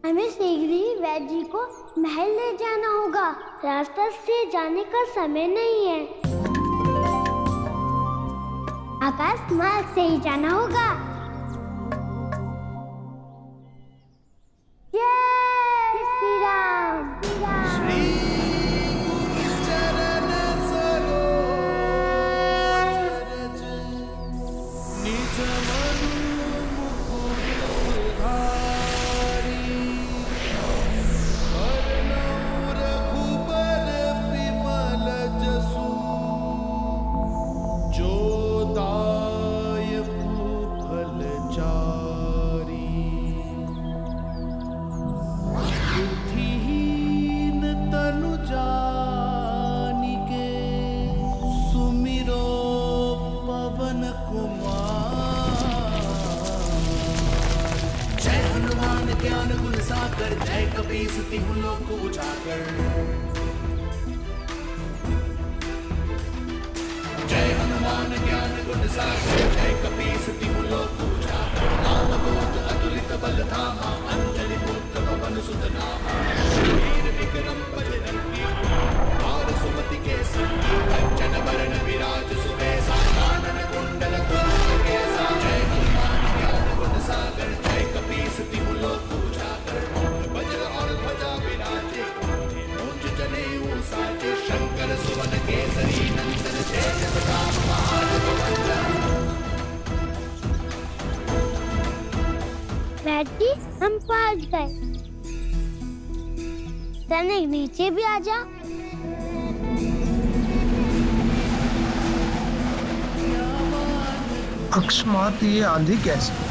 हमें शीघ्र ही वैद्य जी को महल ले जाना होगा। रास्ता से जाने का समय नहीं है। आकाश मार्ग से ही जाना होगा। जय श्री राम। जय कपीस तिहु लोक उजागर। जय हनुमान ज्ञान गुण सागर जय कपीस तिहु लोक उजागर। नाम भूत अतुलित बल धामा अंजलि पुत्र पवन सुत नामा। वीर विक्रम बजरंगी और सुमति के संगी। कंचन बरन विराज सुबेसा कानन कुंडल कुंडल केसा। जय हनुमान ज्ञान गुण सागर जय कपीस तिहु लोक उजागर। वज्र और ध्वजा विराजे मुंज जनेऊ साजे। शंकर सुवन केसरी नंदन जय जय राम महादेव। वैद्य हम पहुंच गए। तनिक नीचे भी आ जा। अकस्मात ये आंधी कैसे?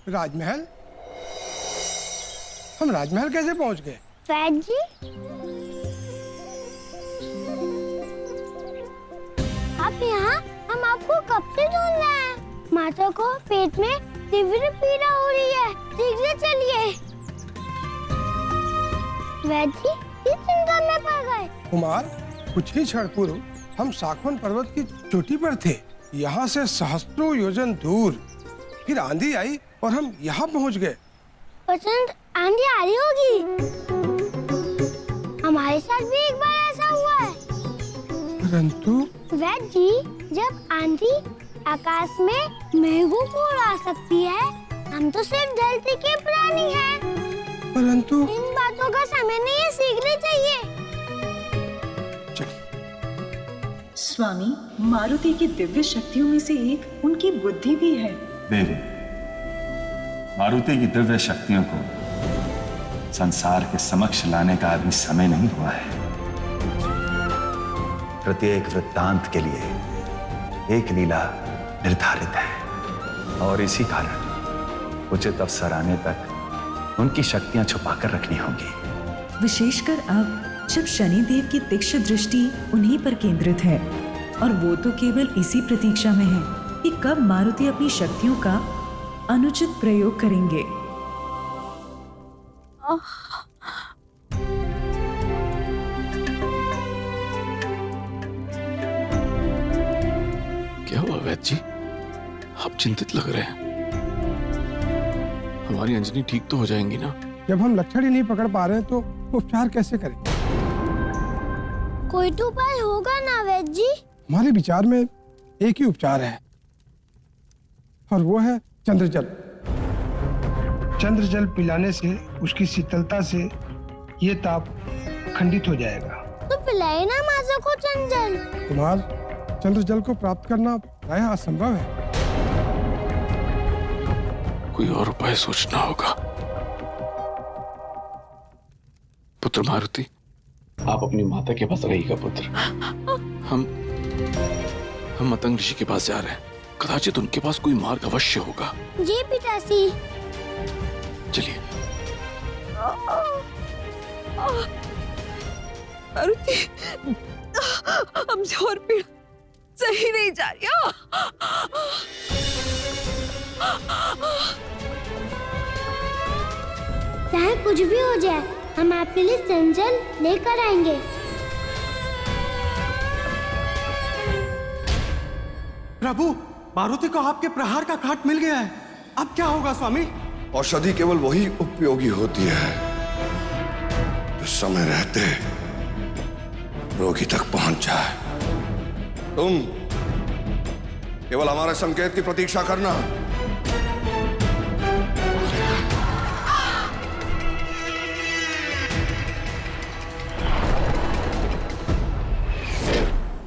राजमहल? हम राजमहल कैसे पहुंच गए? वैद्य जी, आप यहाँ? हम आपको कब से ढूंढ रहे हैं। माता को पेट में तीव्र पीड़ा हो रही है। शीघ्र चलिए। वैद्य जी, किस चिंता में पड़ गए? कुमार, कुछ ही क्षण पूर्व हम साखवन पर्वत की चोटी पर थे। यहाँ से सहस्त्रों योजन दूर फिर आंधी आई और हम यहाँ पहुँच गए। प्रचंड आंधी आ रही होगी। हमारे साथ भी एक बार ऐसा हुआ है। परंतु वैद्य जी, जब आंधी आकाश में मेघों को उड़ा सकती है, हम तो सिर्फ धरती के प्राणी हैं। परंतु इन बातों का समय नहीं है, शीघ्र चाहिए। स्वामी, मारुति की दिव्य शक्तियों में से एक उनकी बुद्धि भी है। देवी, मारुति की दिव्य शक्तियों को संसार के समक्ष लाने का अभी समय नहीं हुआ है। प्रत्येक वृत्तांत के लिए एक लीला निर्धारित है और इसी कारण उचित अवसर आने तक उनकी शक्तियां छुपाकर रखनी होंगी। विशेषकर अब जब शनिदेव की तीक्ष्ण दृष्टि उन्हीं पर केंद्रित है और वो तो केवल इसी प्रतीक्षा में है कि कब मारुति अपनी शक्तियों का अनुचित प्रयोग करेंगे। क्या हुआ वैद्य जी? आप चिंतित लग रहे हैं। हमारी अंजनी ठीक तो हो जाएंगी ना? जब हम लक्षण ही नहीं पकड़ पा रहे तो उपचार कैसे करें? कोई तो उपाय होगा ना वैद्य जी? हमारे विचार में एक ही उपचार है और वो है चंद्रजल। चंद्रजल पिलाने से उसकी शीतलता से ये ताप खंडित हो जाएगा। तो पिलाए ना माता को चंद्रजल। कुमार, चंद्रजल को प्राप्त करना प्रायः असंभव है। कोई और उपाय सोचना होगा। पुत्र मारुति, आप अपनी माता के पास रहिएगा पुत्र। हम मतंग ऋषि के पास जा रहे हैं, कदाचित उनके पास कोई मार्ग अवश्य होगा। जी पिताश्री। चलिए। मारुति, हमसे और पीड़ा सही नहीं जा रही। चाहे कुछ भी हो जाए, हम आपके लिए चंचल लेकर आएंगे। प्रभु, मारुति को आपके प्रहार का घाट मिल गया है। अब क्या होगा स्वामी? औषधि केवल वही उपयोगी होती है जो समय रहते रोगी तक पहुंच जाए। तुम केवल हमारे संकेत की प्रतीक्षा करना।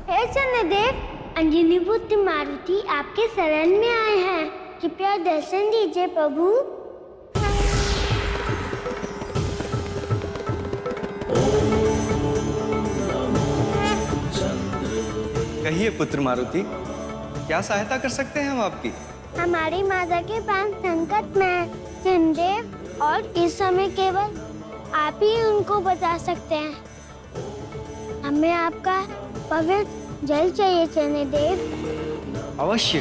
हे चंद्रदेव, अंजनी पुत्र मारुति आपके शरण में आए हैं। कृपया दर्शन दीजिए प्रभु। कहिए पुत्र मारुति, क्या सहायता कर सकते हैं हम आपकी? हमारी माता के प्राण संकट में है चंद्रदेव, और इस समय केवल आप ही उनको बचा सकते हैं। हमें आपका पवित्र जल चाहिए चंद्रदेव। अवश्य।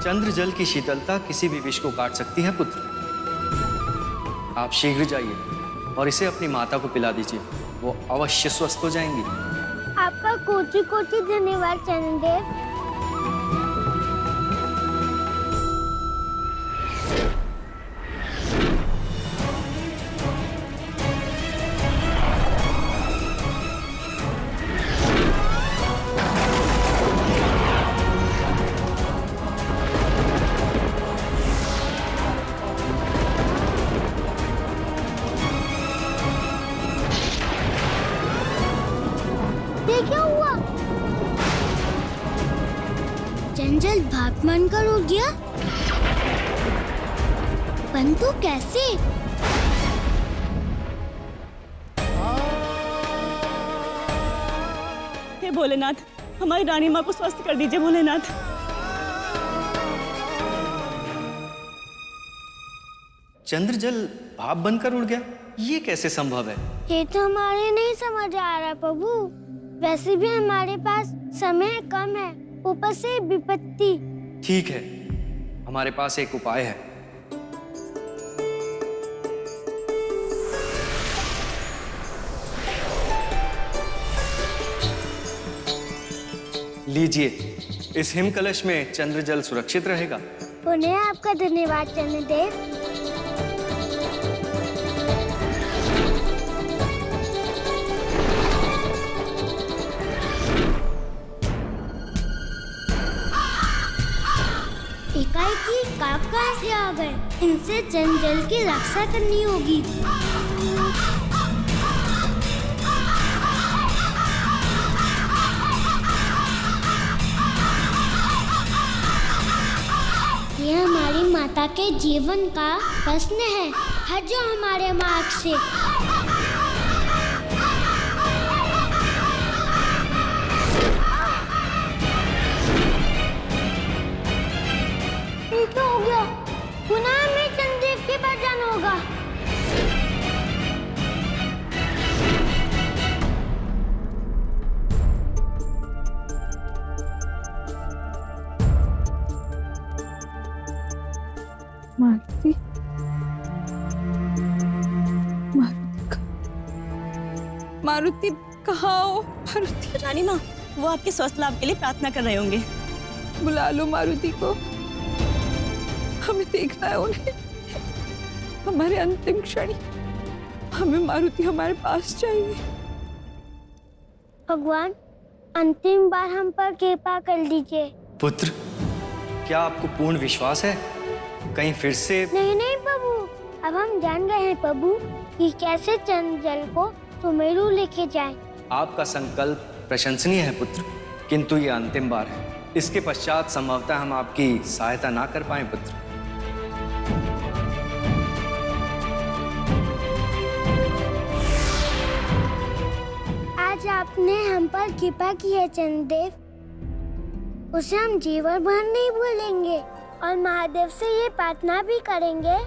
चंद्र जल की शीतलता किसी भी विष को काट सकती है पुत्र। आप शीघ्र जाइए और इसे अपनी माता को पिला दीजिए, वो अवश्य स्वस्थ हो जाएंगी। आपका कोटि कोटि धन्यवाद चंद्रदेव। ये क्या हुआ? चंचल भाप बनकर उड़ गया। परंतु कैसे? हे भोलेनाथ, हमारी रानी माँ को स्वस्थ कर दीजिए भोलेनाथ। चंद्र जल भाप बनकर उड़ गया, ये कैसे संभव है? ये तो हमारे नहीं समझ आ रहा प्रभु। वैसे भी हमारे पास समय कम है, ऊपर से विपत्ति। ठीक है, हमारे पास एक उपाय है। लीजिए, इस हिम कलश में चंद्र जल सुरक्षित रहेगा। पुनः आपका धन्यवाद चंद्रदेव। एकाएकी काक कहाँ से आ गए? इनसे जल की रक्षा करनी होगी। ये हमारी माता के जीवन का प्रश्न है, हट जाओ हमारे मार्ग से। ये क्या हो गया? पुनः हमें चंद्रदेव के पास जाना होगा। मारुति, मारुति कहाँ हो? मारुति, रानी माँ, वो आपके स्वस्थ लाभ के लिए प्रार्थना कर रहे होंगे। बुला लो मारुति को, हमें देखना है उन्हें। हमारे अंतिम क्षण, हमें मारुति हमारे पास चाहिए। भगवान, अंतिम बार हम पर कृपा कर दीजिए। पुत्र, क्या आपको पूर्ण विश्वास है? कहीं फिर से? नहीं नहीं प्रभु, अब हम जान गए हैं प्रभु कि कैसे चंद्रजल को सुमेरु लेके जाएं। आपका संकल्प प्रशंसनीय है पुत्र, किंतु ये अंतिम बार है। इसके पश्चात संभवतः हम आपकी सहायता ना कर पाए पुत्र। आज आपने हम पर कृपा की है चंद्रदेव, उसे हम जीवन भर नहीं भूलेंगे और महादेव से ये प्रार्थना भी करेंगे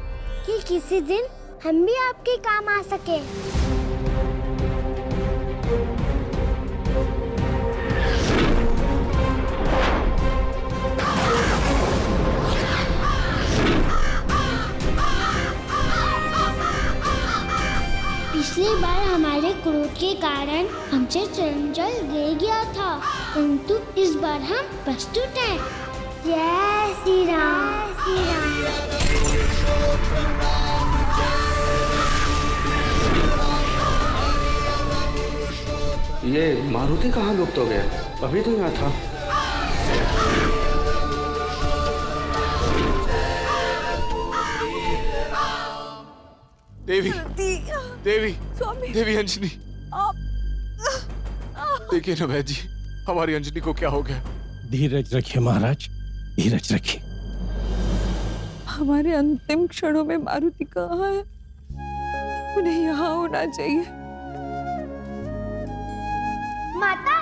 कि किसी दिन हम भी आपके काम आ सके। पिछली बार हमारे क्रोध के कारण हमसे चंद्रजल गिर गया था, परंतु इस बार हम प्रस्तुत हैं। जय श्री राम, श्री राम। ये मारुति कहाँ लुप्त हो गया? अभी तो यहाँ था। देवी, देवी, देवी अंजनी, देखिए ना वैद्य जी, हमारी अंजनी को क्या हो गया? धीरज रखिए महाराज, धीरज रखिए। हमारे अंतिम क्षणों में मारुति कहाँ है? उन्हें यहाँ होना चाहिए। माता,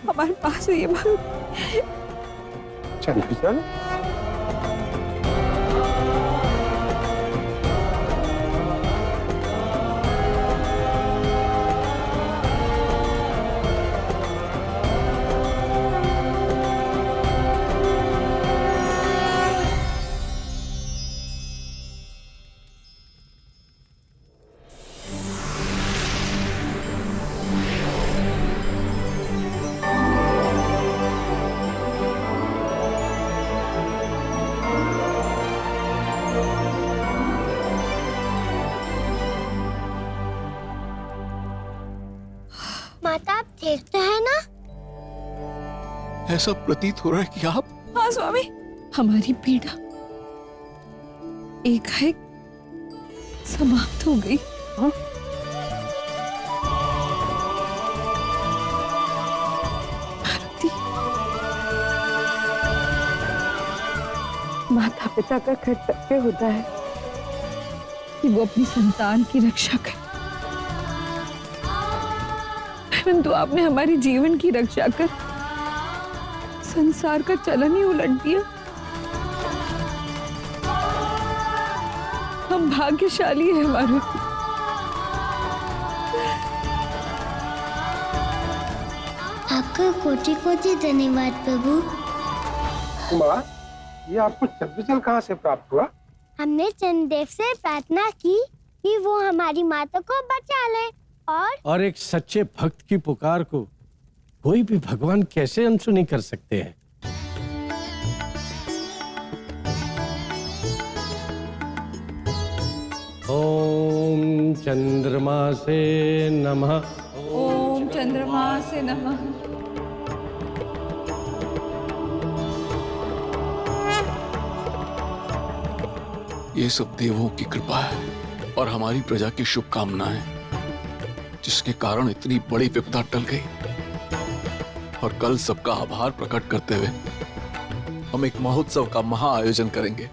हमारे पास है ये मारुति। चंद्रजल, माता आप ठीक तो है ना? ऐसा प्रतीत हो रहा है कि आप। हाँ स्वामी, हमारी पीड़ा एकाएक समाप्त हो गई। हाँ? मारुति, माता पिता का कर्तव्य होता है कि वो अपनी संतान की रक्षा करे, परंतु आपने हमारे जीवन की रक्षा कर संसार का चलन ही उलट दिया। हम भाग्यशाली हैं मारुति। आपका कोटि कोटि धन्यवाद प्रभु। माँ, ये आपको चंद्रजल कहाँ से प्राप्त हुआ? हमने चंद्रदेव से प्रार्थना की कि वो हमारी माता को बचा ले और एक सच्चे भक्त की पुकार को कोई भी भगवान कैसे अनसुनी कर सकते हैं। ओम चंद्रमा से नमः। ओम चंद्रमा से नमः। ये सब देवों की कृपा है और हमारी प्रजा की शुभकामनाएं, जिसके कारण इतनी बड़ी विपदा टल गई। और कल सबका आभार प्रकट करते हुए हम एक महोत्सव का महा आयोजन करेंगे।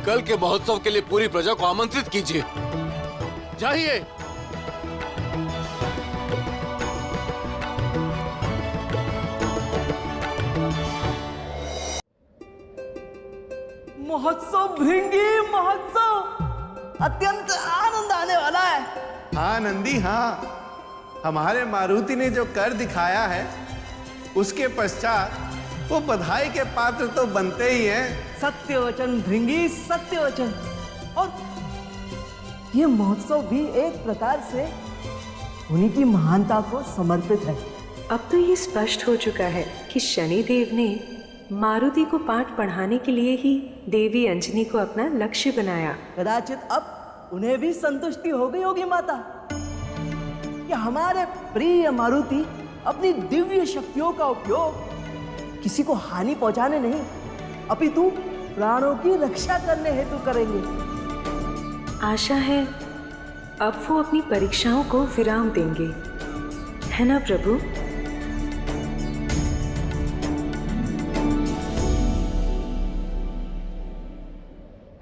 कल के महोत्सव के लिए पूरी प्रजा को आमंत्रित कीजिए। जाइए। महोत्सव भृंगी महोत्सव अत्यंत आनंद आने वाला है। हाँ नंदी, हाँ, हमारे मारुति ने जो कर दिखाया है उसके पश्चात वो बधाई के पात्र तो बनते ही हैं। सत्य वचन भृंगी, सत्य वचन। और ये महोत्सव भी एक प्रकार से उन्हीं की महानता को समर्पित है। अब तो ये स्पष्ट हो चुका है कि शनिदेव ने मारुति को पाठ पढ़ाने के लिए ही देवी अंजनी को अपना लक्ष्य बनाया। कदाचित अब उन्हें भी संतुष्टि हो गई होगी माता कि हमारे प्रिय मारुति अपनी दिव्य शक्तियों का उपयोग किसी को हानि पहुंचाने नहीं अपितु प्राणों की रक्षा करने हेतु करेंगे। आशा है अब वो अपनी परीक्षाओं को विराम देंगे, है ना प्रभु?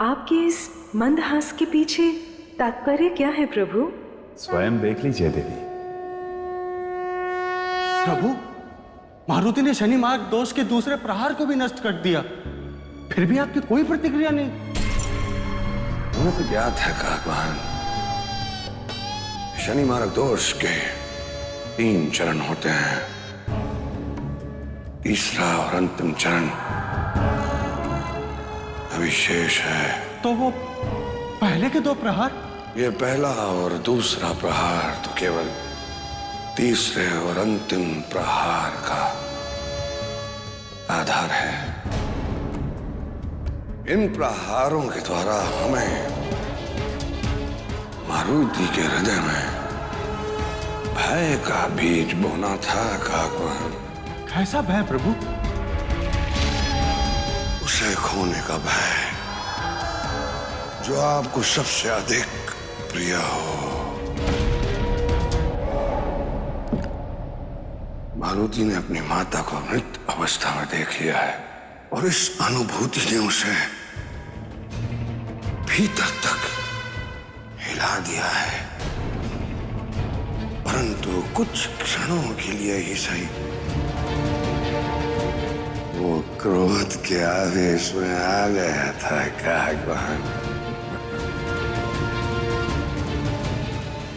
आपके इस मंदहास के पीछे तात्पर्य क्या है प्रभु? स्वयं देख लीजिए देवी। प्रभु, मारुति ने शनि मार्ग दोष के दूसरे प्रहार को भी नष्ट कर दिया, फिर भी आपकी कोई प्रतिक्रिया नहीं। तुम्हें तो ज्ञात है काकवान, शनि मार्ग दोष के 3 चरण होते हैं। तीसरा और अंतिम चरण अभी शेष है। तो वो पहले के 2 प्रहार? ये पहला और दूसरा प्रहार तो केवल तीसरे और अंतिम प्रहार का आधार है। इन प्रहारों के द्वारा हमें मारुति के हृदय में भय का बीज बोना था काकवान। कैसा भय प्रभु? उसे खोने का भय जो आपको सबसे अधिक प्रिय हो। मारुति ने अपनी माता को मृत अवस्था में देख लिया है और इस अनुभूति ने उसे भीतर तक हिला दिया है, परंतु कुछ क्षणों के लिए ही सही वो क्रोध के आवेश में आ गया था काकवान।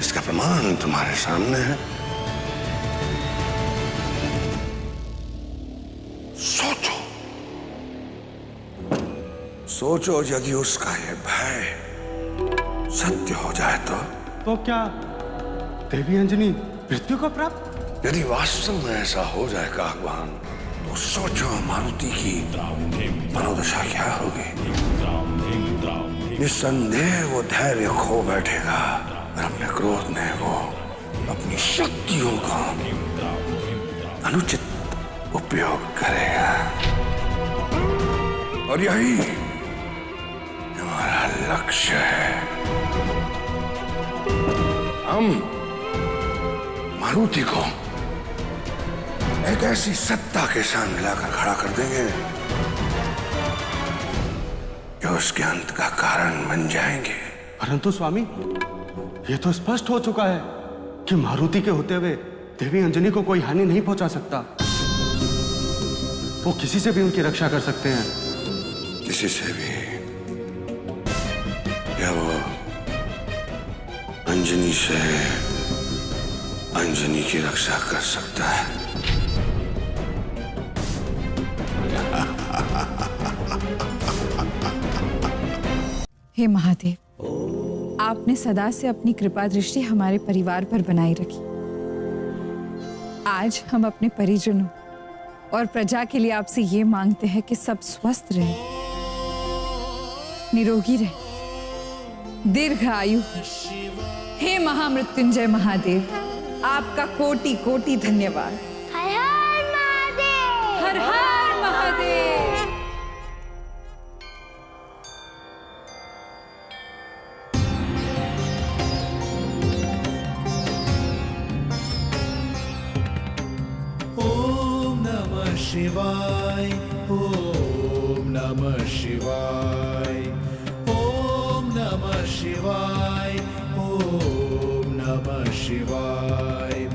इसका प्रमाण तुम्हारे सामने है। सोचो सोचो, यदि उसका ये भय सत्य हो जाए तो क्या देवी अंजनी मृत्यु को प्राप्त? यदि वास्तव में ऐसा हो जाए काकवान, तो सोचो मारुति की मनोदशा क्या होगी। निस्संदेह वो धैर्य खो बैठेगा और अपने क्रोध में वो अपनी शक्तियों का अनुचित उपयोग करेगा और यही हमारा लक्ष्य है। हम मारुति को एक ऐसी सत्ता के सामने लाकर खड़ा कर देंगे जो उसके अंत का कारण बन जाएंगे। परंतु स्वामी, ये तो स्पष्ट हो चुका है कि मारुति के होते हुए देवी अंजनी को कोई हानि नहीं पहुंचा सकता। वो किसी से भी उनकी रक्षा कर सकते हैं। किसी से भी? या वो अंजनी से अंजनी की रक्षा कर सकता है? हे महादेव, आपने सदा से अपनी कृपा दृष्टि हमारे परिवार पर बनाए रखी। आज हम अपने परिजनों और प्रजा के लिए आपसे ये मांगते हैं कि सब स्वस्थ रहे, निरोगी रहे, दीर्घ आयु हो। हे महामृत्युंजय महादेव, आपका कोटि कोटि धन्यवाद। हर हर महादेव। हर हर महादेव। शिवाय ओम नमः शिवाय ओम नमः शिवाय ओम नमः शिवाय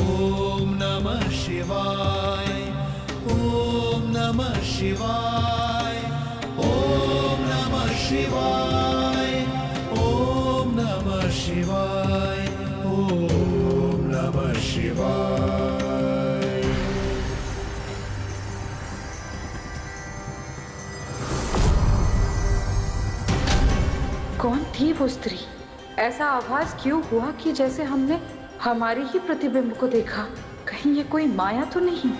ओम नमः शिवाय ओम नमः शिवाय ओम नमः शिवाय ओम नमः शिवाय ओम नमः शिवाय। कौन थी वो स्त्री ऐसा आभास क्यों हुआ कि जैसे हमने हमारे ही प्रतिबिंब को देखा? कहीं ये कोई माया तो नहीं?